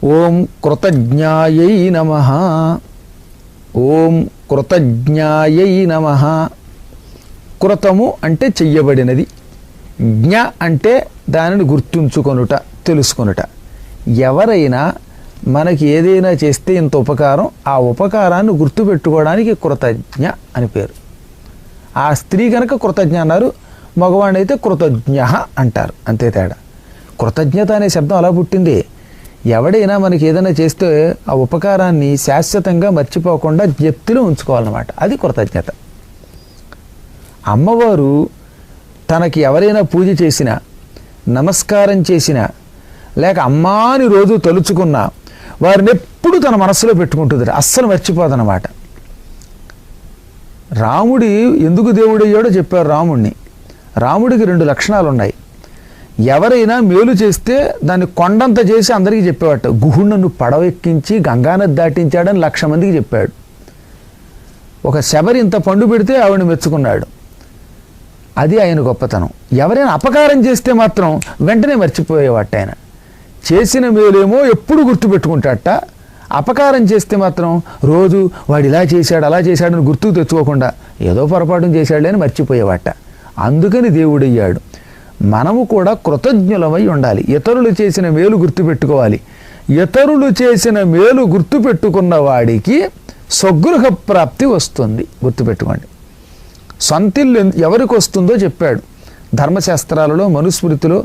ఓం కృతజ్ఞాయై నమః. ఓం కృతజ్ఞాయై నమః. కృతము అంటే చెయ్యబడినది, జ్ఞ అంటే దానిని గుర్తుంచుకొనుట, తెలుసుకొనుట. ఎవరైనా మనకి ఏదైనా చేస్తే ఇంత ఉపకారం, ఆ ఉపకారాన్ని గుర్తుపెట్టుకోవడానికి కృతజ్ఞ అని పేరు. ఆ స్త్రీ కనుక కృతజ్ఞ అన్నారు, మగవాణ్ణైతే కృతజ్ఞ అంటారు, అంతే తేడా. కృతజ్ఞత అనే శబ్దం అలా పుట్టింది. ఎవడైనా మనకి ఏదైనా చేస్తే ఆ ఉపకారాన్ని శాశ్వతంగా మర్చిపోకుండా జ్ఞప్తిలో ఉంచుకోవాలన్నమాట, అది కృతజ్ఞత. అమ్మవారు తనకి ఎవరైనా పూజ చేసినా, నమస్కారం చేసినా, లేక అమ్మాని రోజు తలుచుకున్నా వారిని ఎప్పుడు తన మనస్సులో పెట్టుకుంటుంది, అస్సలు మర్చిపోదన్నమాట. రాముడి ఎందుకు దేవుడయ్యాడో చెప్పారు. రాముడికి 2 లక్షణాలు ఉన్నాయి. ఎవరైనా మేలు చేస్తే దాన్ని కొండంత చేసి అందరికీ చెప్పేవాట. గుహుణ్ణను పడవెక్కించి గంగానది దాటించాడని 1,00,000 మందికి చెప్పాడు. ఒక శబరి ఇంత పండు పెడితే ఆవిడని మెచ్చుకున్నాడు. అది ఆయన గొప్పతనం. ఎవరైనా అపకారం చేస్తే మాత్రం వెంటనే మర్చిపోయేవాట. ఆయన చేసిన మేలేమో ఎప్పుడు గుర్తుపెట్టుకుంటాట, అపకారం చేస్తే మాత్రం రోజు వాడు ఇలా చేశాడు అలా చేశాడని గుర్తుకు తెచ్చుకోకుండా ఏదో పొరపాటు చేశాడు అని మర్చిపోయేవాట. అందుకని దేవుడయ్యాడు. మనము కూడా కృతజ్ఞులమై ఉండాలి. ఇతరులు చేసిన మేలు గుర్తుపెట్టుకోవాలి. ఇతరులు చేసిన మేలు గుర్తుపెట్టుకున్న వాడికి స్వగృహ ప్రాప్తి వస్తుంది. గుర్తుపెట్టుకోండి. సొంతిల్లు ఎవరికి వస్తుందో చెప్పాడు ధర్మశాస్త్రాలలో, మనుస్మృతిలో,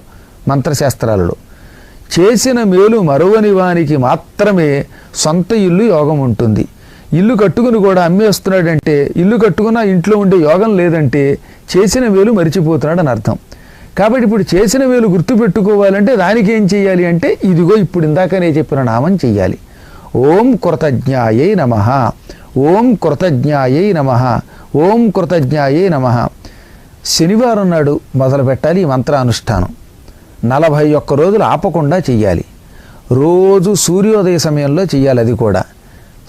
మంత్రశాస్త్రాలలో. చేసిన మేలు మరువని వానికి మాత్రమే సొంత ఇల్లు యోగం ఉంటుంది. ఇల్లు కట్టుకుని కూడా అమ్మేస్తున్నాడంటే, ఇల్లు కట్టుకున్న ఇంట్లో ఉండే యోగం లేదంటే చేసిన మేలు మరిచిపోతున్నాడు అని అర్థం. కాబట్టి ఇప్పుడు చేసిన మేలు గుర్తుపెట్టుకోవాలంటే దానికి ఏం చేయాలి అంటే, ఇదిగో ఇప్పుడు ఇందాకనే చెప్పిన నామం చెయ్యాలి. ఓం కృతజ్ఞాయై నమః, ఓం కృతజ్ఞాయై నమః, ఓం కృతజ్ఞాయై నమః. శనివారం నాడు మొదలు పెట్టాలి ఈ మంత్రానుష్ఠానం. 41 రోజులు ఆపకుండా చెయ్యాలి. రోజు సూర్యోదయ సమయంలో చెయ్యాలి. అది కూడా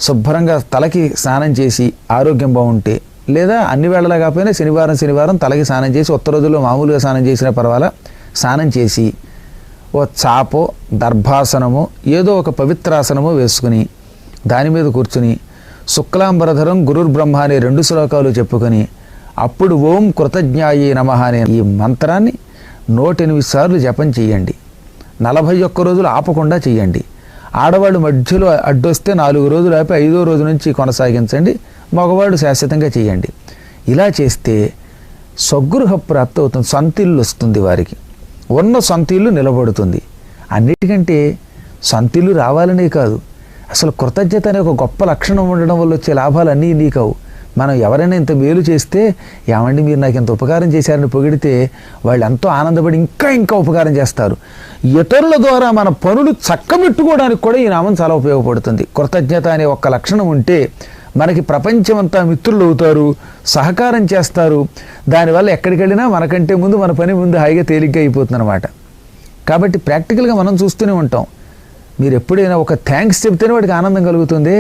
శుభ్రంగా తలకి స్నానం చేసి ఆరోగ్యం బాగుంటే, లేదా అన్ని వేళలా కాకపోయినా శనివారం తలకి స్నానం చేసి, కొత్త రోజుల్లో మామూలుగా స్నానం చేసినా పర్వాలా, స్నానం చేసి ఓ చాపో దర్భాసనమో ఏదో ఒక పవిత్రాసనమో వేసుకుని దాని మీద కూర్చుని శుక్లాంబరధరం గురుర్బ్రహ్మ అనే 2 శ్లోకాలు చెప్పుకొని అప్పుడు ఓం కృతజ్ఞాయై నమః అనే ఈ మంత్రాన్ని 108 సార్లు జపం చేయండి. 41 రోజులు ఆపకుండా చేయండి. ఆడవాళ్ళు మధ్యలో అడ్డొస్తే 4 రోజులు ఆపి 5వ రోజు నుంచి కొనసాగించండి. మగవాడు శాశ్వతంగా చేయండి. ఇలా చేస్తే స్వగృహ ప్రాప్తి అవుతుంది. సొంతిల్లు వస్తుంది. వారికి ఉన్న సొంతిల్లు నిలబడుతుంది. అన్నిటికంటే సొంతిల్లు రావాలనే కాదు, అసలు కృతజ్ఞత అనే ఒక గొప్ప లక్షణం ఉండడం వల్ల వచ్చే లాభాలు అన్నీ నీకవు. మనం ఎవరైనా ఇంత మేలు చేస్తే, ఏమండి మీరు నాకు ఇంత ఉపకారం చేశారని పొగిడితే వాళ్ళు ఎంతో ఆనందపడి ఇంకా ఉపకారం చేస్తారు. ఇతరుల ద్వారా మన పనులు చక్కబెట్టుకోవడానికి కూడా ఈ నామం చాలా ఉపయోగపడుతుంది. కృతజ్ఞత అనే ఒక్క లక్షణం ఉంటే మనకి ప్రపంచమంతా మిత్రులు అవుతారు, సహకారం చేస్తారు. దానివల్ల ఎక్కడికి వెళ్ళినా మనకంటే ముందు మన పని ముందు హాయిగా తేలిగ్గా అయిపోతుంది అన్నమాట. కాబట్టి ప్రాక్టికల్గా మనం చూస్తూనే ఉంటాం. మీరు ఎప్పుడైనా ఒక థ్యాంక్స్ చెప్తేనే వాడికి ఆనందం కలుగుతుంది.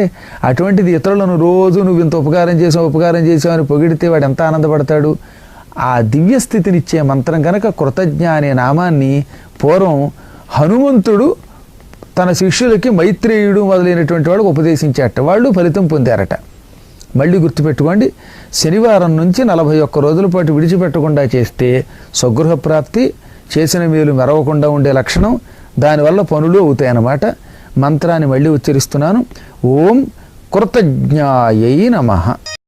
అటువంటిది ఇతరులను రోజు నువ్వు ఇంత ఉపకారం చేసావు అని పొగిడితే వాడు ఎంత ఆనందపడతాడు. ఆ దివ్య స్థితినిచ్చే మంత్రం కనుక కృతజ్ఞ అనే నామాన్ని పూర్వం హనుమంతుడు తన శిష్యులకి మైత్రేయుడు మొదలైనటువంటి వాడు ఉపదేశించారట. వాళ్ళు ఫలితం పొందారట. మళ్ళీ గుర్తుపెట్టుకోండి, శనివారం నుంచి 41 రోజుల పాటు విడిచిపెట్టకుండా చేస్తే స్వగృహ ప్రాప్తి, చేసిన మేలు మెరవకుండా ఉండే లక్షణం, దానివల్ల పనులు అవుతాయన్నమాట. మంత్రాన్ని మళ్ళీ ఉచ్చరిస్తున్నాను. ఓం కృతజ్ఞాయై నమః.